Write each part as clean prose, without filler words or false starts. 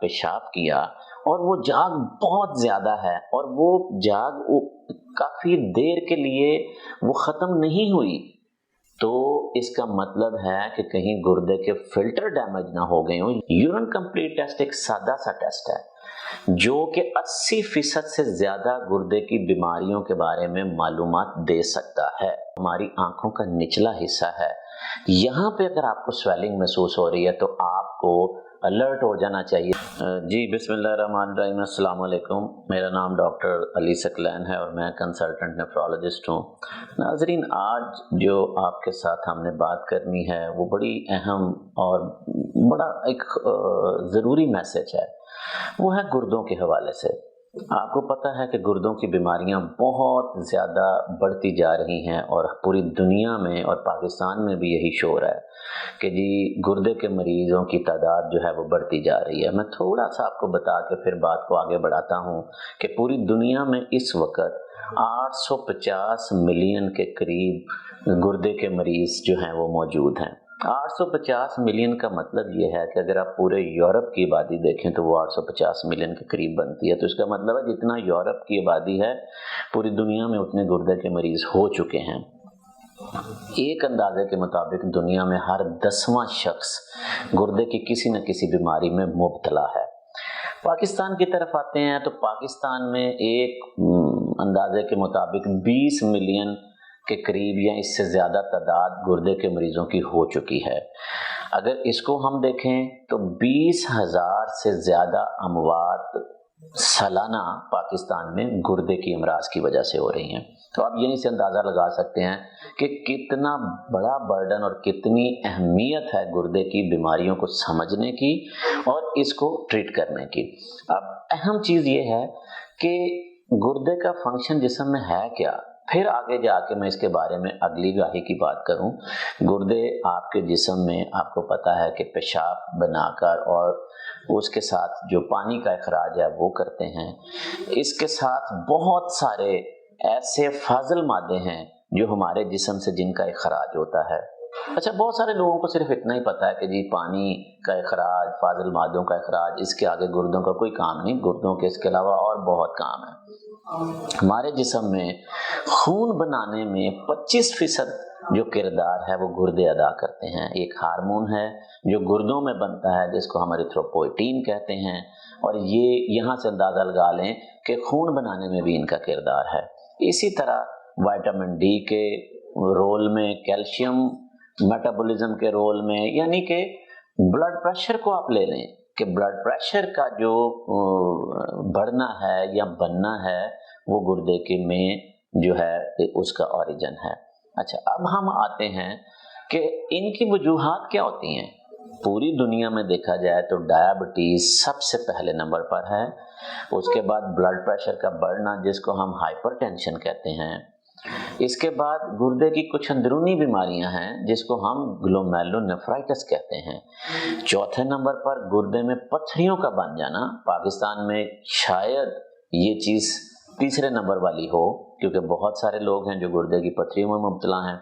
पेशाब किया और वो जाग बहुत ज़्यादा है और वो जाग काफ़ी देर के लिए वो ख़त्म नहीं हुई, तो इसका मतलब है कि कहीं गुर्दे के फिल्टर डैमेज ना हो गए हों। यूरिन कंप्लीट टेस्ट एक सादा सा टेस्ट है जो कि 80% से ज़्यादा गुर्दे की बीमारियों के बारे में मालूमात दे सकता है। हमारी आंखों का निचला हिस्सा है, यहाँ पे अगर आपको स्वेलिंग महसूस हो रही है तो आपको अलर्ट हो जाना चाहिए। जी बिस्मिल्लाहिर्रहमानिर्रहीम, अस्सलाम वालेकुम। मेरा नाम डॉक्टर अली सकलैन है और मैं कंसल्टेंट नेफ्रोलॉजिस्ट हूँ। नाज़रीन, आज जो आपके साथ हमने बात करनी है वो बड़ी अहम और बड़ा एक ज़रूरी मैसेज है, वो है गुर्दों के हवाले से। आपको पता है कि गुर्दों की बीमारियां बहुत ज़्यादा बढ़ती जा रही हैं और पूरी दुनिया में और पाकिस्तान में भी यही शोर है कि जी गुर्दे के मरीज़ों की तादाद जो है वो बढ़ती जा रही है। मैं थोड़ा सा आपको बता के फिर बात को आगे बढ़ाता हूँ कि पूरी दुनिया में इस वक्त 850 मिलियन के करीब गुर्दे के मरीज़ जो हैं वो मौजूद हैं। 850 मिलियन का मतलब ये है कि अगर आप पूरे यूरोप की आबादी देखें तो वो 850 मिलियन के करीब बनती है। तो इसका मतलब है जितना यूरोप की आबादी है पूरी दुनिया में उतने गुर्दे के मरीज़ हो चुके हैं। एक अंदाजे के मुताबिक दुनिया में हर 10वां शख्स गुर्दे की किसी न किसी बीमारी में मुब्तला है। पाकिस्तान की तरफ आते हैं तो पाकिस्तान में एक अंदाजे के मुताबिक 20 मिलियन के करीब या इससे ज़्यादा तादाद गुर्दे के मरीज़ों की हो चुकी है। अगर इसको हम देखें तो 20,000 से ज़्यादा अमवात सालाना पाकिस्तान में गुर्दे की अमराज की वजह से हो रही हैं। तो आप यहीं से अंदाज़ा लगा सकते हैं कि कितना बड़ा बर्डन और कितनी अहमियत है गुर्दे की बीमारियों को समझने की और इसको ट्रीट करने की। अब अहम चीज़ ये है कि गुर्दे का फंक्शन जिस्म में है क्या, फिर आगे जाके मैं इसके बारे में अगली गाही की बात करूं। गुर्दे आपके जिस्म में आपको पता है कि पेशाब बनाकर और उसके साथ जो पानी का इखराज है वो करते हैं। इसके साथ बहुत सारे ऐसे फाजिल मादे हैं जो हमारे जिस्म से जिनका इखराज होता है। अच्छा, बहुत सारे लोगों को सिर्फ इतना ही पता है कि जी पानी का इखराज, फाजिल मादों का इखराज, इसके आगे गुर्दों का कोई काम नहीं। गुर्दों के इसके अलावा और बहुत काम है। हमारे जिस्म में खून बनाने में 25% जो किरदार है वो गुर्दे अदा करते हैं। एक हार्मोन है जो गुर्दों में बनता है जिसको हम एरिथ्रोपोइटीन कहते हैं और ये यहाँ से अंदाज़ा लगा लें कि खून बनाने में भी इनका किरदार है। इसी तरह विटामिन डी के रोल में, कैल्शियम मेटाबॉलिज्म के रोल में, यानी कि ब्लड प्रेशर को आप ले लें कि ब्लड प्रेशर का जो बढ़ना है या बनना है वो गुर्दे के में जो है उसका ओरिजिन है। अच्छा, अब हम आते हैं कि इनकी वजूहात क्या होती हैं। पूरी दुनिया में देखा जाए तो डायबिटीज़ सबसे पहले नंबर पर है, उसके बाद ब्लड प्रेशर का बढ़ना जिसको हम हाइपरटेंशन कहते हैं, इसके बाद गुर्दे की कुछ अंदरूनी बीमारियां हैं जिसको हम ग्लोमेरुलोनेफ्राइटिस कहते हैं। चौथे नंबर पर गुर्दे में पत्थरियों का बन जाना। पाकिस्तान में शायद ये चीज़ तीसरे नंबर वाली हो क्योंकि बहुत सारे लोग हैं जो गुर्दे की पत्थरियों में मुब्तला हैं।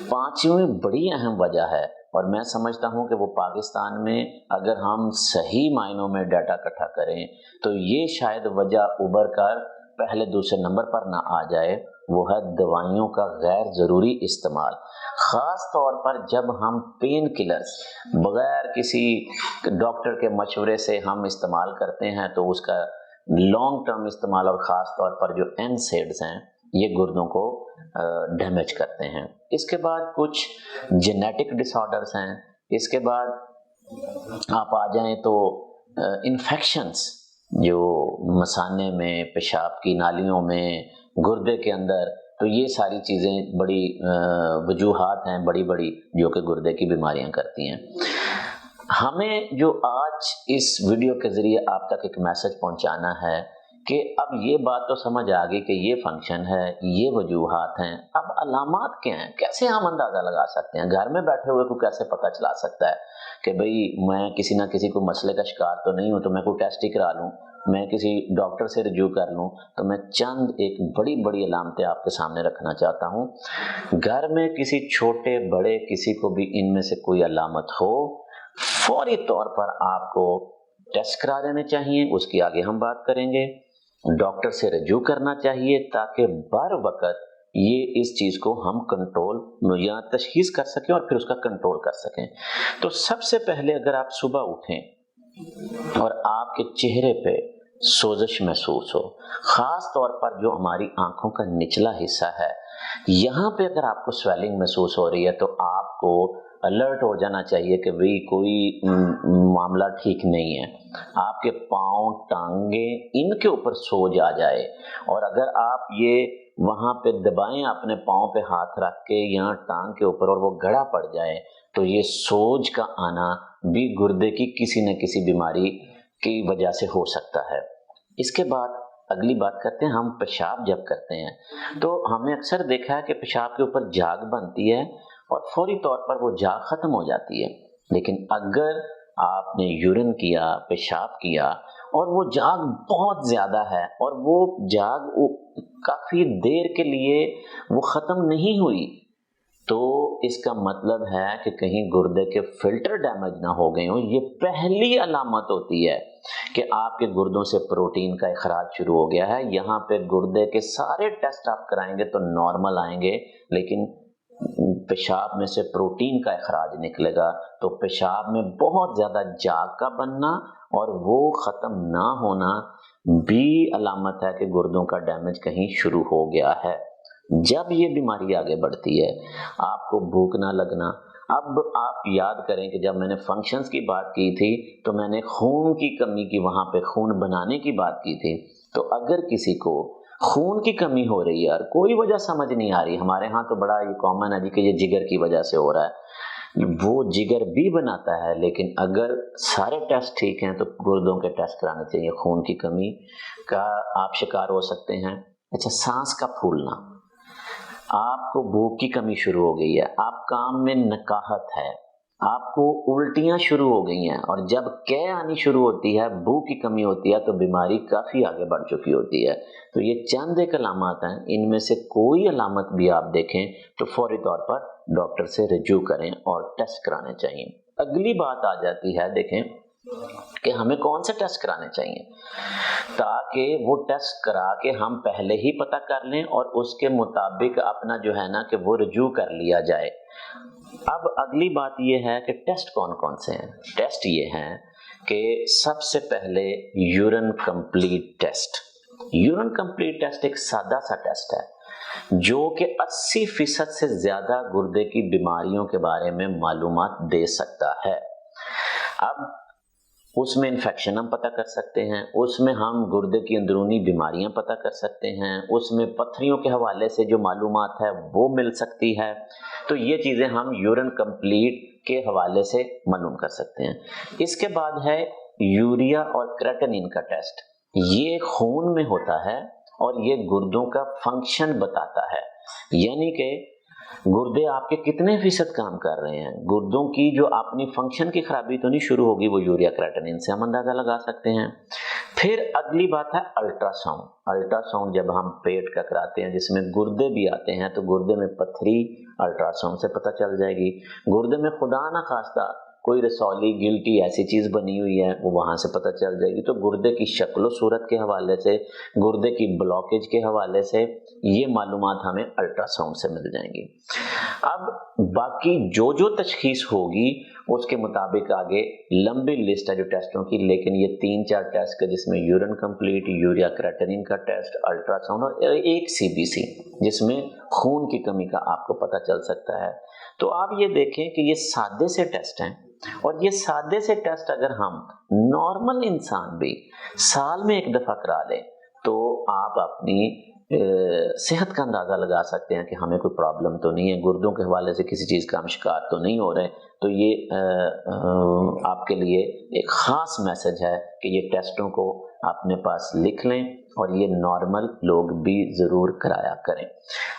पांचवी बड़ी अहम वजह है और मैं समझता हूं कि वो पाकिस्तान में अगर हम सही मायनों में डाटा इकट्ठा करें तो ये शायद वजह उभर कर पहले दूसरे नंबर पर ना आ जाए, वो है दवाइयों का गैर ज़रूरी इस्तेमाल। ख़ास तौर पर जब हम पेन किलर्स बग़ैर किसी डॉक्टर के मशवरे से हम इस्तेमाल करते हैं तो उसका लॉन्ग टर्म इस्तेमाल और ख़ास तौर पर जो NSAIDs हैं ये गुर्दों को डैमेज करते हैं। इसके बाद कुछ जेनेटिक डिसऑर्डर्स हैं। इसके बाद आप आ जाएं तो इन्फेक्शंस जो मसाने में, पेशाब की नालियों में, गुर्दे के अंदर, तो ये सारी चीज़ें बड़ी वजूहात हैं बड़ी बड़ी जो कि गुर्दे की बीमारियां करती हैं। हमें जो आज इस वीडियो के ज़रिए आप तक एक मैसेज पहुंचाना है कि अब ये बात तो समझ आ गई कि ये फंक्शन है, ये वजूहात हैं। अब अलामात क्या हैं, कैसे हम अंदाज़ा लगा सकते हैं? घर में बैठे हुए को कैसे पता चला सकता है कि भाई मैं किसी ना किसी को मसले का शिकार तो नहीं हूँ तो मैं कोई टेस्ट ही करा लूँ, मैं किसी डॉक्टर से रिव्यू कर लूँ? तो मैं चंद एक बड़ी बड़ी अलामतें आपके सामने रखना चाहता हूँ। घर में किसी छोटे बड़े किसी को भी इनमें से कोई अलामत हो, फौरी तौर पर आपको टेस्ट करा लेने चाहिए, उसकी आगे हम बात करेंगे। डॉक्टर से रजू करना चाहिए ताकि बर वक्त ये इस चीज को हम कंट्रोल या तशखीस कर सकें और फिर उसका कंट्रोल कर सकें। तो सबसे पहले अगर आप सुबह उठें और आपके चेहरे पे सोजिश महसूस हो, खास तौर पर जो हमारी आंखों का निचला हिस्सा है, यहाँ पे अगर आपको स्वेलिंग महसूस हो रही है तो आपको अलर्ट हो जाना चाहिए कि भाई कोई मामला ठीक नहीं है। आपके पाँव, टांगे, इनके ऊपर सोज आ जाए और अगर आप ये वहाँ पे दबाएं अपने पाँव पे हाथ रख के या टांग के ऊपर और वो गड़ा पड़ जाए तो ये सोज का आना भी गुर्दे की किसी न किसी बीमारी की वजह से हो सकता है। इसके बाद अगली बात करते हैं, हम पेशाब जब करते हैं तो हमने अक्सर देखा है कि पेशाब के ऊपर झाग बनती है और फौरी तौर पर वो झाग खत्म हो जाती है। लेकिन अगर आपने यूरिन किया, पेशाब किया और वो झाग बहुत ज्यादा है और वो झाग काफी देर के लिए वो खत्म नहीं हुई, तो इसका मतलब है कि कहीं गुर्दे के फिल्टर डैमेज ना हो गए हों। ये पहली अलामत होती है कि आपके गुर्दों से प्रोटीन का इखराज शुरू हो गया है। यहाँ पे गुर्दे के सारे टेस्ट आप कराएंगे तो नॉर्मल आएंगे, लेकिन पेशाब में से प्रोटीन का इखराज निकलेगा तो पेशाब में बहुत ज्यादा झाग का बनना और वो खत्म ना होना भी अलामत है कि गुर्दों का डैमेज कहीं शुरू हो गया है। जब ये बीमारी आगे बढ़ती है, आपको भूख ना लगना। अब आप याद करें कि जब मैंने फंक्शंस की बात की थी तो मैंने खून की कमी की, वहां पे खून बनाने की बात की थी। तो अगर किसी को खून की कमी हो रही है और कोई वजह समझ नहीं आ रही, हमारे यहाँ तो बड़ा ये कॉमन है जी कि ये जिगर की वजह से हो रहा है, वो जिगर भी बनाता है, लेकिन अगर सारे टेस्ट ठीक हैं तो गुर्दों के टेस्ट कराने चाहिए। खून की कमी का आप शिकार हो सकते हैं। अच्छा, सांस का फूलना, आपको भूख की कमी शुरू हो गई है, आप काम में नकाहत है, आपको उल्टियां शुरू हो गई हैं और जब कै आनी शुरू होती है, भूख की कमी होती है, तो बीमारी काफी आगे बढ़ चुकी होती है। तो ये चंद एक अलामत हैं, इनमें से कोई अलामत भी आप देखें तो फौरी तौर पर डॉक्टर से रजू करें और टेस्ट कराने चाहिए। अगली बात आ जाती है, देखें कि हमें कौन से टेस्ट कराने चाहिए ताकि वो टेस्ट करा के हम पहले ही पता कर लें और उसके मुताबिक अपना जो है ना कि वो रजू कर लिया जाए। अब अगली बात ये है कि टेस्ट कौन कौन से हैं। टेस्ट ये हैं कि सबसे पहले urine complete test. Urine complete test एक सादा सा टेस्ट है जो कि 80% से ज्यादा गुर्दे की बीमारियों के बारे में मालूमात दे सकता है। अब उसमें इन्फेक्शन हम पता कर सकते हैं, उसमें हम गुर्दे की अंदरूनी बीमारियां पता कर सकते हैं, उसमें पत्थरियों के हवाले से जो मालूमात है वो मिल सकती है। तो ये चीज़ें हम यूरिन कंप्लीट के हवाले से मालूम कर सकते हैं। इसके बाद है यूरिया और क्रेटिनिन का टेस्ट। ये खून में होता है और ये गुर्दों का फंक्शन बताता है, यानी कि गुर्दे आपके कितने फीसद काम कर रहे हैं, गुर्दों की जो अपनी फंक्शन की खराबी तो नहीं शुरू होगी, वो यूरिया क्रेटिनिन से हम अंदाजा लगा सकते हैं। फिर अगली बात है अल्ट्रासाउंड। अल्ट्रासाउंड जब हम पेट का कराते हैं जिसमें गुर्दे भी आते हैं तो गुर्दे में पथरी अल्ट्रासाउंड से पता चल जाएगी। गुर्दे में खुदा ना खास्ता कोई रसौली, गिल्टी ऐसी चीज बनी हुई है, वो वहां से पता चल जाएगी। तो गुर्दे की शक्ल सूरत के हवाले से, गुर्दे की ब्लॉकेज के हवाले से ये मालूमात हमें अल्ट्रासाउंड से मिल जाएंगी। अब बाकी जो जो तशखीस होगी उसके मुताबिक आगे लंबी लिस्ट है जो टेस्टों की, लेकिन ये 3-4 टेस्ट है जिसमें यूरिन कंप्लीट, यूरिया क्रेटिनिन का टेस्ट, अल्ट्रासाउंड और एक सीबीसी जिसमें खून की कमी का आपको पता चल सकता है। तो आप ये देखें कि ये सादे से टेस्ट हैं और ये सादे से टेस्ट अगर हम नॉर्मल इंसान भी साल में एक दफा करा लें तो आप अपनी सेहत का अंदाजा लगा सकते हैं कि हमें कोई प्रॉब्लम तो नहीं है, गुर्दों के हवाले से किसी चीज़ का हम शिकार तो नहीं हो रहे। तो ये आपके लिए एक ख़ास मैसेज है कि ये टेस्टों को अपने पास लिख लें और ये नॉर्मल लोग भी ज़रूर कराया करें।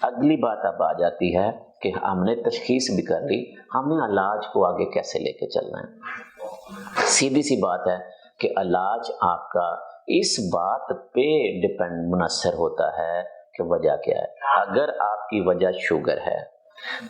अगली बात अब आ जाती है कि हमने तशखीस भी कर ली, हमने इलाज को आगे कैसे लेके चलना है। सीधी सी बात है कि इलाज आपका इस बात पे डिपेंड मुनसर होता है कि वजह क्या है। अगर आपकी वजह शुगर है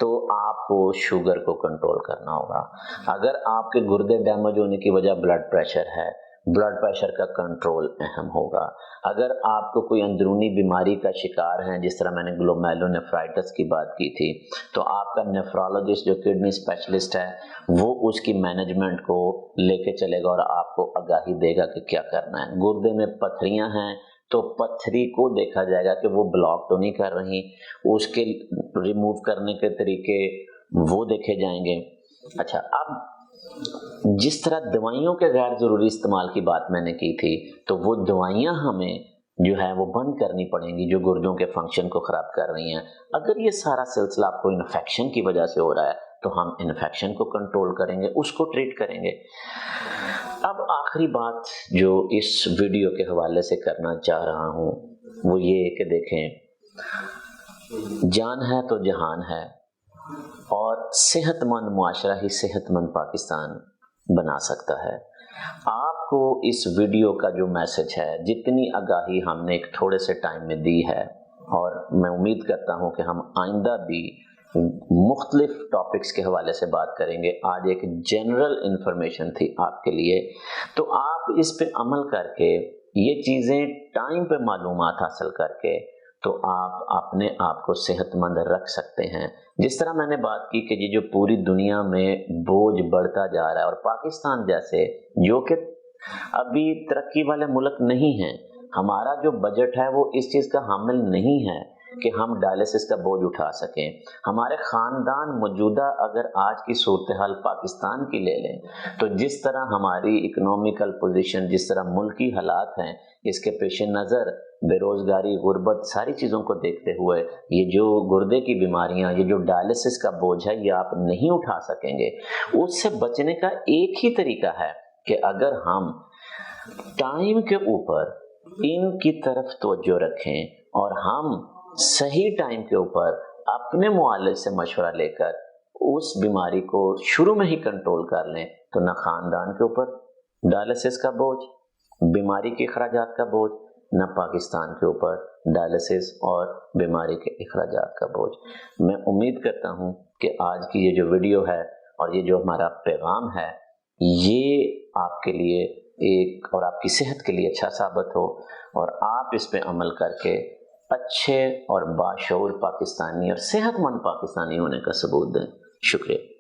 तो आपको शुगर को कंट्रोल करना होगा। अगर आपके गुर्दे डैमेज होने की वजह ब्लड प्रेशर है ब्लड प्रेशर का कंट्रोल अहम होगा। अगर आपको कोई अंदरूनी बीमारी का शिकार हैं, जिस तरह मैंने ग्लोमेरुलोनेफ्राइटिस की बात की थी, तो आपका नेफ्रोलॉजिस्ट जो किडनी स्पेशलिस्ट है वो उसकी मैनेजमेंट को लेके चलेगा और आपको आगाही देगा कि क्या करना है। गुर्दे में पथरियां हैं तो पथरी को देखा जाएगा कि वो ब्लॉक तो नहीं कर रही, उसके रिमूव करने के तरीके वो देखे जाएंगे। अच्छा, अब जिस तरह दवाइयों के गैर जरूरी इस्तेमाल की बात मैंने की थी, तो वो दवाइयां हमें जो है वो बंद करनी पड़ेंगी जो गुर्दों के फंक्शन को खराब कर रही हैं। अगर ये सारा सिलसिला आपको इन्फेक्शन की वजह से हो रहा है तो हम इन्फेक्शन को कंट्रोल करेंगे, उसको ट्रीट करेंगे। अब आखिरी बात जो इस वीडियो के हवाले से करना चाह रहा हूं वो ये कि देखें, जान है तो जहान है, और सेहतमंद मुआशरा ही सेहतमंद पाकिस्तान बना सकता है। आपको इस वीडियो का जो मैसेज है, जितनी आगाही हमने एक थोड़े से टाइम में दी है, और मैं उम्मीद करता हूं कि हम आइंदा भी मुख्तलिफ टॉपिक्स के हवाले से बात करेंगे। आज एक जनरल इंफॉर्मेशन थी आपके लिए, तो आप इस पे अमल करके ये चीज़ें टाइम पे मालूमात हासिल करके तो आप अपने आप को सेहतमंद रख सकते हैं। जिस तरह मैंने बात की कि ये जो पूरी दुनिया में बोझ बढ़ता जा रहा है, और पाकिस्तान जैसे जो कि अभी तरक्की वाले मुल्क नहीं हैं, हमारा जो बजट है वो इस चीज़ का हामिल नहीं है कि हम डायलिसिस का बोझ उठा सकें। हमारे ख़ानदान मौजूदा अगर आज की सूरत हाल पाकिस्तान की ले लें, तो जिस तरह हमारी इकोनॉमिकल पोजीशन, जिस तरह मुल्की हालात हैं, इसके पेश नज़र बेरोज़गारी, गुर्बत, सारी चीज़ों को देखते हुए ये जो गुर्दे की बीमारियां, ये जो डायलिसिस का बोझ है, ये आप नहीं उठा सकेंगे। उससे बचने का एक ही तरीका है कि अगर हम टाइम के ऊपर इनकी तरफ तवज्जो रखें और हम सही टाइम के ऊपर अपने मुआलिज से मशवरा लेकर उस बीमारी को शुरू में ही कंट्रोल कर लें, तो न खानदान के ऊपर डायलिसिस का बोझ, बीमारी के अखराजात का बोझ, न पाकिस्तान के ऊपर डायलिसिस और बीमारी के अखराजात का बोझ। मैं उम्मीद करता हूं कि आज की ये जो वीडियो है और ये जो हमारा पैगाम है, ये आपके लिए एक और आपकी सेहत के लिए अच्छा साबित हो, और आप इस पे अमल करके अच्छे और बाशऊर पाकिस्तानी और सेहतमंद पाकिस्तानी होने का सबूत दें। शुक्रिया।